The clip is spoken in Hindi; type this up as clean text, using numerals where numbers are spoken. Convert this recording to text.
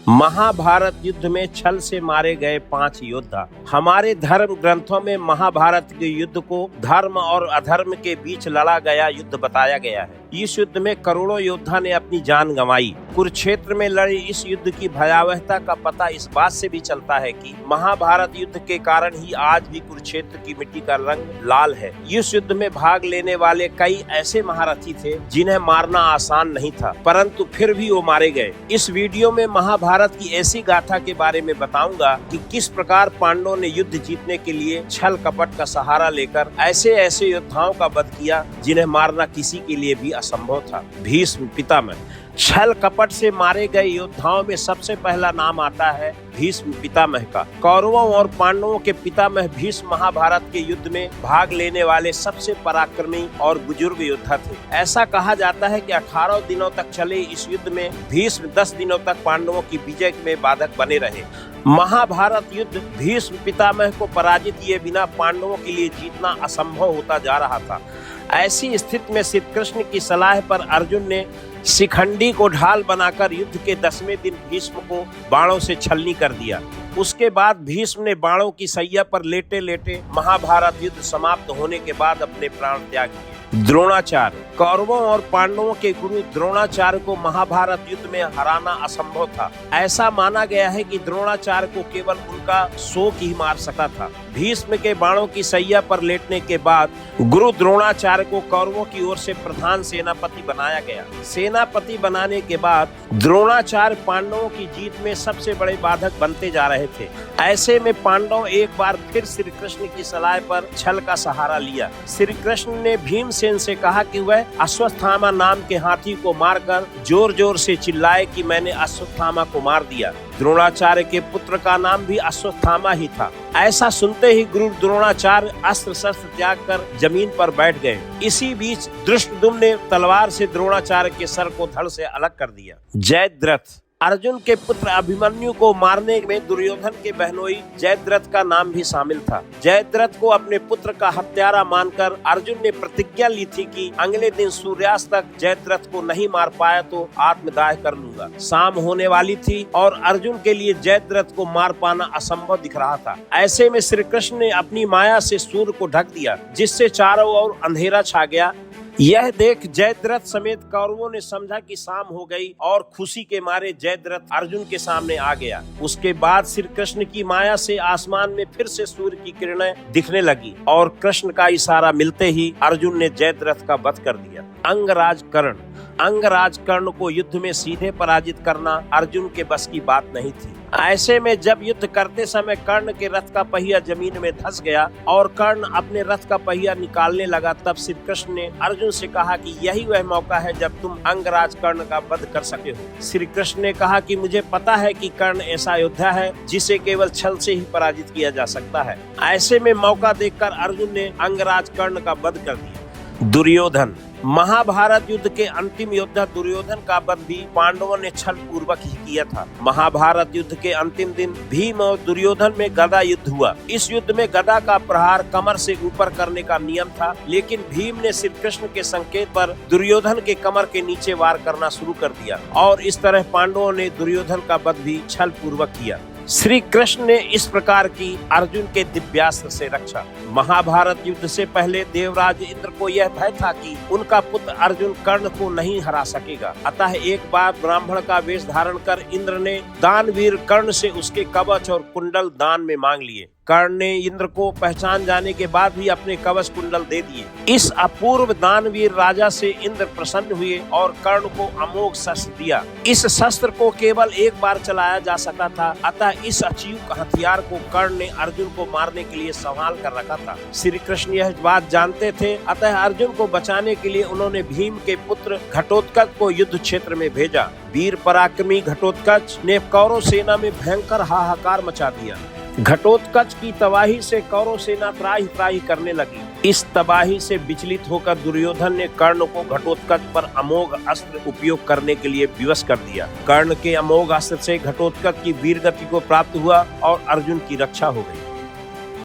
महाभारत युद्ध में छल से मारे गए 5 योद्धा। हमारे धर्म ग्रंथों में महाभारत के युद्ध को धर्म और अधर्म के बीच लड़ा गया युद्ध बताया गया है। इस युद्ध में करोड़ों योद्धा ने अपनी जान गंवाई। कुरुक्षेत्र में लड़े इस युद्ध की भयावहता का पता इस बात से भी चलता है कि महाभारत युद्ध के कारण ही आज भी कुरुक्षेत्र की मिट्टी का रंग लाल है। इस युद्ध में भाग लेने वाले कई ऐसे महारथी थे जिन्हें मारना आसान नहीं था, परंतु फिर भी वो मारे गए। इस वीडियो में महाभारत की ऐसी गाथा के बारे में बताऊंगा कि किस प्रकार पांडवों ने युद्ध जीतने के लिए छल कपट का सहारा लेकर ऐसे योद्धाओं का वध किया जिन्हें मारना किसी के लिए भी असंभव था। भीष्म पितामह। छल कपट से मारे गए योद्धाओं में सबसे पहला नाम आता है भीष्म पितामह का। कौरवों और पांडवों के पितामह भीष्म महाभारत के युद्ध में भाग लेने वाले सबसे पराक्रमी और बुजुर्ग योद्धा थे। ऐसा कहा जाता है कि 18 दिनों तक चले इस युद्ध में भीष्म 10 दिनों तक पांडवों की विजय में बाधक बने रहे। महाभारत युद्ध भीष्म पितामह को पराजित किए बिना पांडवों के लिए जीतना असंभव होता जा रहा था। ऐसी स्थिति में श्री कृष्ण की सलाह पर अर्जुन ने शिखंडी को ढाल बनाकर युद्ध के 10वें दिन भीष्म को बाणों से छलनी कर दिया। उसके बाद भीष्म ने बाणों की सैया पर लेटे लेटे महाभारत युद्ध समाप्त होने के बाद अपने प्राण त्याग किए। द्रोणाचार्य। कौरवों और पांडवों के गुरु द्रोणाचार्य को महाभारत युद्ध में हराना असंभव था। ऐसा माना गया है कि द्रोणाचार्य को केवल उनका शोक ही मार सका था। भीष्म के बाणों की सैया पर लेटने के बाद गुरु द्रोणाचार्य को कौरवों की ओर से प्रधान सेनापति बनाया गया। सेनापति बनाने के बाद द्रोणाचार्य पांडवों की जीत में सबसे बड़े बाधक बनते जा रहे थे। ऐसे में पांडव एक बार फिर श्री कृष्ण की सलाह पर छल का सहारा लिया। श्री कृष्ण ने भीमसेन से कहा कि वह अश्वत्थामा नाम के हाथी को मारकर जोर जोर से चिल्लाए कि मैंने अश्वत्थामा को मार दिया। द्रोणाचार्य के पुत्र का नाम भी अश्वत्थामा ही था। ऐसा सुनते ही गुरु द्रोणाचार्य अस्त्र शस्त्र त्याग कर जमीन पर बैठ गए। इसी बीच धृष्टद्युम्न ने तलवार से द्रोणाचार्य के सर को धड़ से अलग कर दिया। जयद्रथ। अर्जुन के पुत्र अभिमन्यु को मारने में दुर्योधन के बहनोई जयद्रथ का नाम भी शामिल था। जयद्रथ को अपने पुत्र का हत्यारा मानकर अर्जुन ने प्रतिज्ञा ली थी कि अगले दिन सूर्यास्त तक जयद्रथ को नहीं मार पाया तो आत्मदाह कर लूंगा। शाम होने वाली थी और अर्जुन के लिए जयद्रथ को मार पाना असंभव दिख रहा था। ऐसे में श्री कृष्ण ने अपनी माया से सूर्य को ढक दिया, जिससे चारों ओर अंधेरा छा गया। यह देख जयद्रथ समेत कौरवों ने समझा कि शाम हो गई और खुशी के मारे जयद्रथ अर्जुन के सामने आ गया। उसके बाद श्री कृष्ण की माया से आसमान में फिर से सूर्य की किरणें दिखने लगी और कृष्ण का इशारा मिलते ही अर्जुन ने जयद्रथ का वध कर दिया। अंगराज कर्ण। अंगराज कर्ण को युद्ध में सीधे पराजित करना अर्जुन के बस की बात नहीं थी। ऐसे में जब युद्ध करते समय कर्ण के रथ का पहिया जमीन में धंस गया और कर्ण अपने रथ का पहिया निकालने लगा, तब श्री कृष्ण ने अर्जुन से कहा कि यही वह मौका है जब तुम अंगराज कर्ण का वध कर सके हो। श्री कृष्ण ने कहा कि मुझे पता है कि कर्ण ऐसा योद्धा है जिसे केवल छल से ही पराजित किया जा सकता है। ऐसे में मौका देखकर अर्जुन ने अंगराज कर्ण का वध कर दिया। दुर्योधन। महाभारत युद्ध के अंतिम योद्धा दुर्योधन का वध भी पांडवों ने छल पूर्वक ही किया था। महाभारत युद्ध के अंतिम दिन भीम और दुर्योधन में गदा युद्ध हुआ। इस युद्ध में गदा का प्रहार कमर से ऊपर करने का नियम था, लेकिन भीम ने श्री कृष्ण के संकेत पर दुर्योधन के कमर के नीचे वार करना शुरू कर दिया और इस तरह पांडवों ने दुर्योधन का वध भी छल पूर्वक किया। श्री कृष्ण ने इस प्रकार की अर्जुन के दिव्यास्त्र से रक्षा। महाभारत युद्ध से पहले देवराज इंद्र को यह भय था कि उनका पुत्र अर्जुन कर्ण को नहीं हरा सकेगा। अतः एक बार ब्राह्मण का वेश धारण कर इंद्र ने दानवीर कर्ण से उसके कवच और कुंडल दान में मांग लिए। कर्ण ने इंद्र को पहचान जाने के बाद भी अपने कवच कुंडल दे दिए। इस अपूर्व दानवीर राजा से इंद्र प्रसन्न हुए और कर्ण को अमोघ शस्त्र दिया। इस शस्त्र को केवल एक बार चलाया जा सकता था, अतः इस अचूक हथियार को कर्ण ने अर्जुन को मारने के लिए संभाल कर रखा था। श्री कृष्ण यह बात जानते थे, अतः अर्जुन को बचाने के लिए उन्होंने भीम के पुत्र घटोत्कच को युद्ध क्षेत्र में भेजा। वीर पराक्रमी घटोत्कच ने कौरव सेना में भयंकर हाहाकार मचा दिया। घटोत्कच की तबाही से कौरव सेना त्राहि त्राहि करने लगी। इस तबाही से विचलित होकर दुर्योधन ने कर्ण को घटोत्कच पर अमोघ अस्त्र उपयोग करने के लिए विवश कर दिया। कर्ण के अमोघ अस्त्र से घटोत्कच की वीर गति को प्राप्त हुआ और अर्जुन की रक्षा हो गई।